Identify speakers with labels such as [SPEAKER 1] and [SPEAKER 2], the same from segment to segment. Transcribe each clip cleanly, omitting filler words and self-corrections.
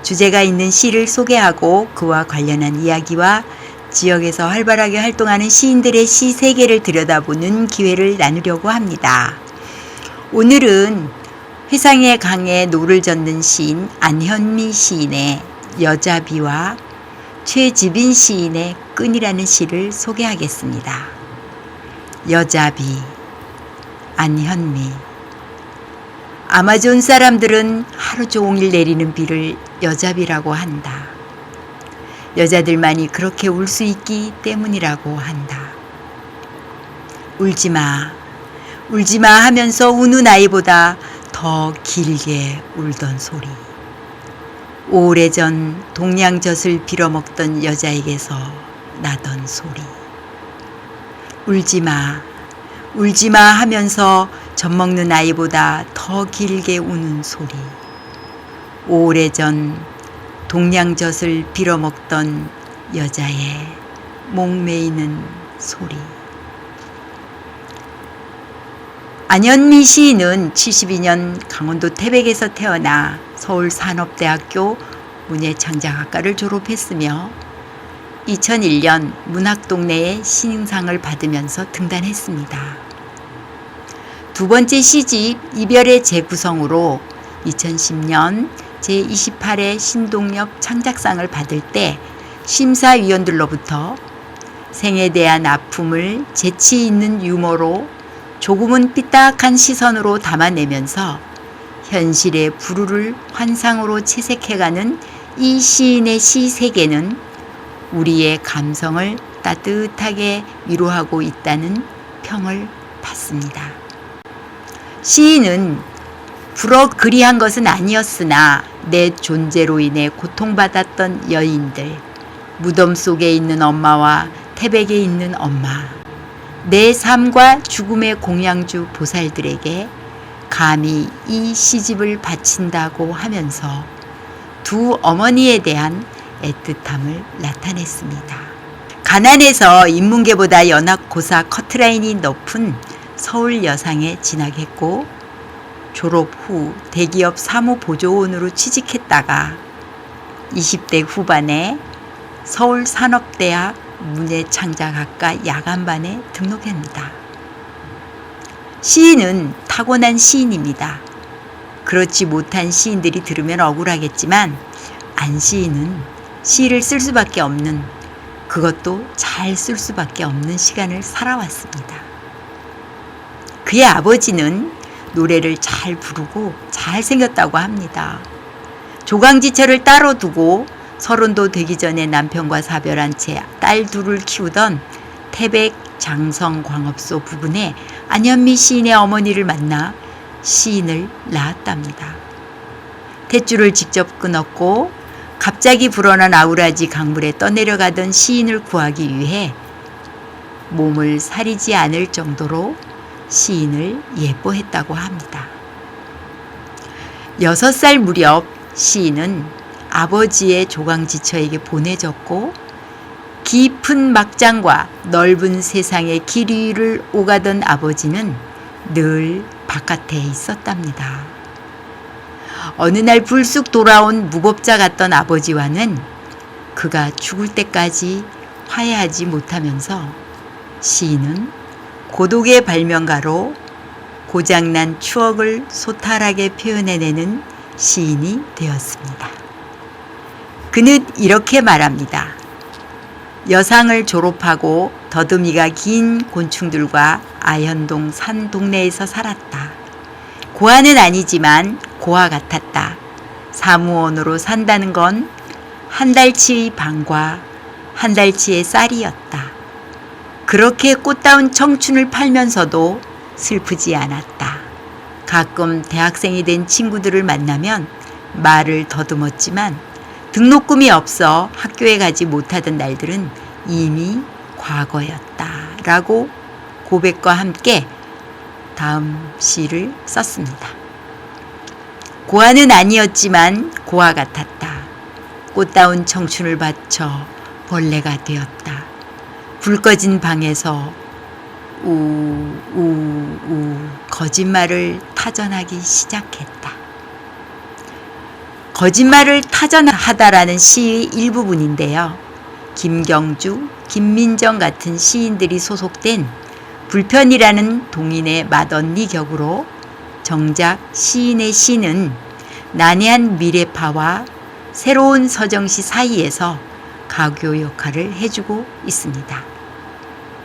[SPEAKER 1] 주제가 있는 시를 소개하고 그와 관련한 이야기와 지역에서 활발하게 활동하는 시인들의 시 세계를 들여다보는 기회를 나누려고 합니다. 오늘은 회상의 강에 노를 젓는 시인 안현미 시인의 여자비와 최지빈 시인의 끈이라는 시를 소개하겠습니다. 여자비, 안현미. 아마존 사람들은 하루 종일 내리는 비를 여자비라고 한다. 여자들만이 그렇게 울 수 있기 때문이라고 한다. 울지마, 울지마 하면서 우는 아이보다 더 길게 울던 소리. 오래전 동양젖을 빌어먹던 여자에게서 나던 소리. 울지마, 울지마 하면서 젖 먹는 아이보다 더 길게 우는 소리. 오래전 동양젖을 빌어먹던 여자의 목매이는 소리. 안현미 시인은 72년 강원도 태백에서 태어나 서울산업대학교 문예창작학과를 졸업했으며 2001년 문학동네의 신인상을 받으면서 등단했습니다. 두 번째 시집 이별의 재구성으로 2010년 제28회 신동엽 창작상을 받을 때 심사위원들로부터 생에 대한 아픔을 재치 있는 유머로 조금은 삐딱한 시선으로 담아내면서 현실의 불우를 환상으로 채색해가는 이 시인의 시 세계는 우리의 감성을 따뜻하게 위로하고 있다는 평을 받습니다. 시인은 불어 그리한 것은 아니었으나 내 존재로 인해 고통받았던 여인들, 무덤 속에 있는 엄마와 태백에 있는 엄마, 내 삶과 죽음의 공양주 보살들에게 감히 이 시집을 바친다고 하면서 두 어머니에 대한 애틋함을 나타냈습니다. 가난해서 인문계보다 연합고사 커트라인이 높은 서울 여상에 진학했고 졸업 후 대기업 사무보조원으로 취직했다가 20대 후반에 서울산업대학 문예창작학과 야간반에 등록합니다. 시인은 타고난 시인입니다. 그렇지 못한 시인들이 들으면 억울하겠지만 안 시인은 시를 쓸 수밖에 없는, 그것도 잘 쓸 수밖에 없는 시간을 살아왔습니다. 그의 아버지는 노래를 잘 부르고 잘생겼다고 합니다. 조강지처를 따로 두고 30도 되기 전에 남편과 사별한 채 딸 둘을 키우던 태백 장성광업소 부근에 안현미 시인의 어머니를 만나 시인을 낳았답니다. 탯줄을 직접 끊었고 갑자기 불어난 아우라지 강물에 떠내려가던 시인을 구하기 위해 몸을 사리지 않을 정도로 시인을 예뻐했다고 합니다. 6살 무렵 시인은 아버지의 조강지처에게 보내졌고 깊은 막장과 넓은 세상의 길 위를 오가던 아버지는 늘 바깥에 있었답니다. 어느 날 불쑥 돌아온 무법자 같던 아버지와는 그가 죽을 때까지 화해하지 못하면서 시인은 고독의 발명가로 고장난 추억을 소탈하게 표현해내는 시인이 되었습니다. 그는 이렇게 말합니다. 여상을 졸업하고 더듬이가 긴 곤충들과 아현동 산 동네에서 살았다. 고아는 아니지만 고아 같았다. 사무원으로 산다는 건 한 달치의 방과 한 달치의 쌀이었다. 그렇게 꽃다운 청춘을 팔면서도 슬프지 않았다. 가끔 대학생이 된 친구들을 만나면 말을 더듬었지만 등록금이 없어 학교에 가지 못하던 날들은 이미 과거였다 라고 고백과 함께 다음 시를 썼습니다. 고아는 아니었지만 고아 같았다. 꽃다운 청춘을 바쳐 벌레가 되었다. 불 꺼진 방에서 우우우 거짓말을 타전하기 시작했다. 거짓말을 타전하다라는 시의 일부분인데요. 김경주, 김민정 같은 시인들이 소속된 불편이라는 동인의 맏언니 격으로 정작 시인의 시는 난해한 미래파와 새로운 서정시 사이에서 가교 역할을 해주고 있습니다.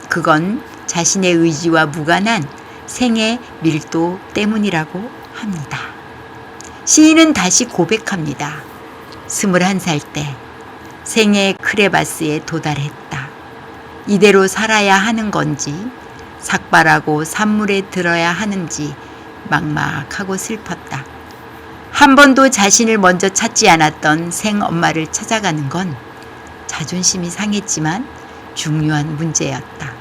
[SPEAKER 1] 그건 자신의 의지와 무관한 생의 밀도 때문이라고 합니다. 시인은 다시 고백합니다. 21살 때 생의 크레바스에 도달했다. 이대로 살아야 하는 건지 삭발하고 산물에 들어야 하는지 막막하고 슬펐다. 한 번도 자신을 먼저 찾지 않았던 생엄마를 찾아가는 건 자존심이 상했지만 중요한 문제였다.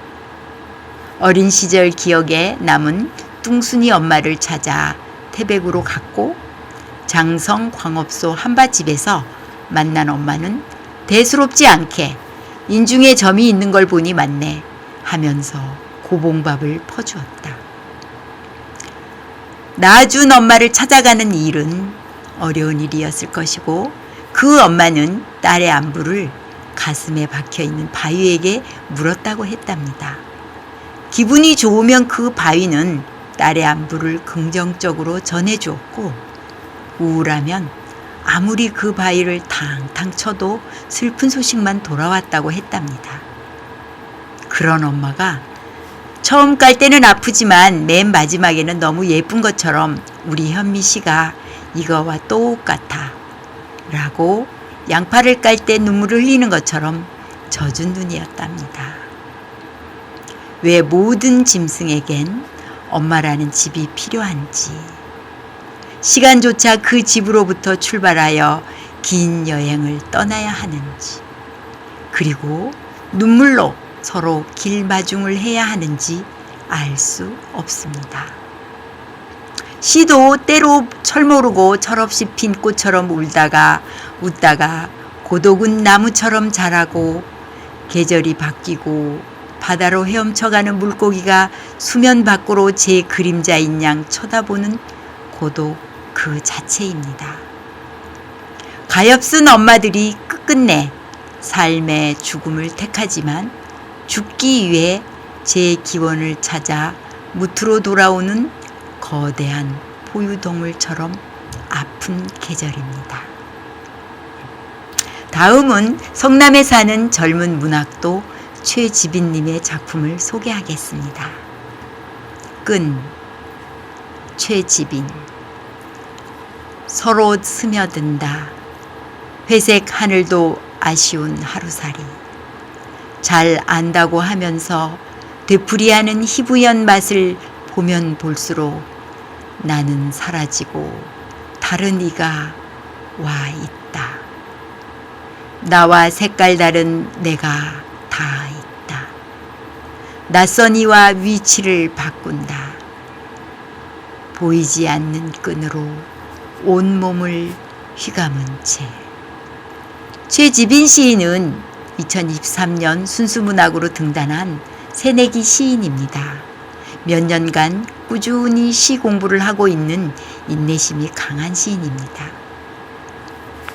[SPEAKER 1] 어린 시절 기억에 남은 뚱순이 엄마를 찾아 태백으로 갔고 장성 광업소 한밭집에서 만난 엄마는 대수롭지 않게 인중에 점이 있는 걸 보니 맞네 하면서 고봉밥을 퍼주었다. 낳아준 엄마를 찾아가는 일은 어려운 일이었을 것이고 그 엄마는 딸의 안부를 가슴에 박혀있는 바위에게 물었다고 했답니다. 기분이 좋으면 그 바위는 딸의 안부를 긍정적으로 전해주었고 우울하면 아무리 그 바위를 탕탕 쳐도 슬픈 소식만 돌아왔다고 했답니다. 그런 엄마가 처음 깔 때는 아프지만 맨 마지막에는 너무 예쁜 것처럼 우리 현미 씨가 이거와 똑같아 라고 양파를 깔 때 눈물을 흘리는 것처럼 젖은 눈이었답니다. 왜 모든 짐승에겐 엄마라는 집이 필요한지, 시간조차 그 집으로부터 출발하여 긴 여행을 떠나야 하는지, 그리고 눈물로 서로 길마중을 해야 하는지 알 수 없습니다. 시도 때로 철모르고 철없이 핀 꽃처럼 울다가 웃다가 고독은 나무처럼 자라고 계절이 바뀌고 바다로 헤엄쳐가는 물고기가 수면 밖으로 제 그림자인 양 쳐다보는 고독 그 자체입니다. 가엾은 엄마들이 끝끝내 삶의 죽음을 택하지만 죽기 위해 제 기원을 찾아 무트로 돌아오는 거대한 포유동물처럼 아픈 계절입니다. 다음은 성남에 사는 젊은 문학도 최지빈님의 작품을 소개하겠습니다. 끈, 최지빈. 서로 스며든다. 회색 하늘도 아쉬운 하루살이. 잘 안다고 하면서 되풀이하는 희부연 맛을 보면 볼수록 나는 사라지고 다른 이가 와 있다. 나와 색깔 다른 내가 다 있다. 낯선 이와 위치를 바꾼다. 보이지 않는 끈으로 온몸을 휘감은 채. 최지빈 시인은 2023년 순수문학으로 등단한 새내기 시인입니다. 몇 년간 꾸준히 시 공부를 하고 있는 인내심이 강한 시인입니다.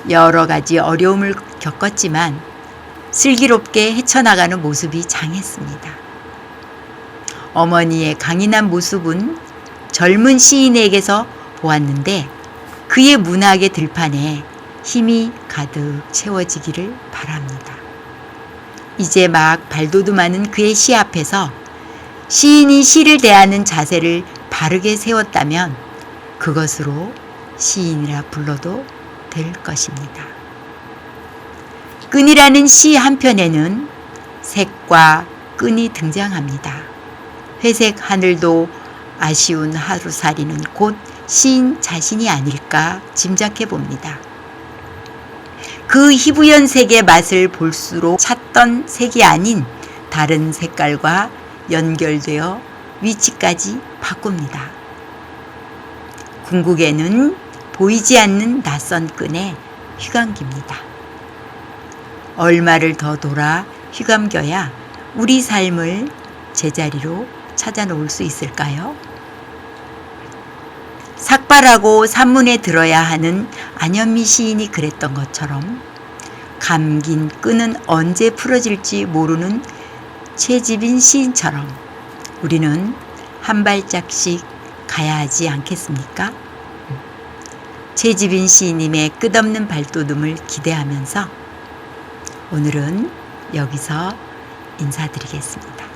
[SPEAKER 1] 여러 가지 어려움을 겪었지만 슬기롭게 헤쳐나가는 모습이 장했습니다. 어머니의 강인한 모습은 젊은 시인에게서 보았는데 그의 문학의 들판에 힘이 가득 채워지기를 바랍니다. 이제 막 발돋움하는 그의 시 앞에서 시인이 시를 대하는 자세를 바르게 세웠다면 그것으로 시인이라 불러도 될 것입니다. 끈이라는 시 한편에는 색과 끈이 등장합니다. 회색 하늘도 아쉬운 하루살이는 곧 시인 자신이 아닐까 짐작해 봅니다. 그 희부연 색의 맛을 볼수록 찾던 색이 아닌 다른 색깔과 연결되어 위치까지 바꿉니다. 궁극에는 보이지 않는 낯선 끈에 휘감깁니다. 얼마를 더 돌아 휘감겨야 우리 삶을 제자리로 찾아놓을 수 있을까요? 삭발하고 산문에 들어야 하는 안현미 시인이 그랬던 것처럼 감긴 끈은 언제 풀어질지 모르는 최지빈 시인처럼 우리는 한 발짝씩 가야 하지 않겠습니까? 최지빈 시인님의 끝없는 발돋움을 기대하면서 오늘은 여기서 인사드리겠습니다.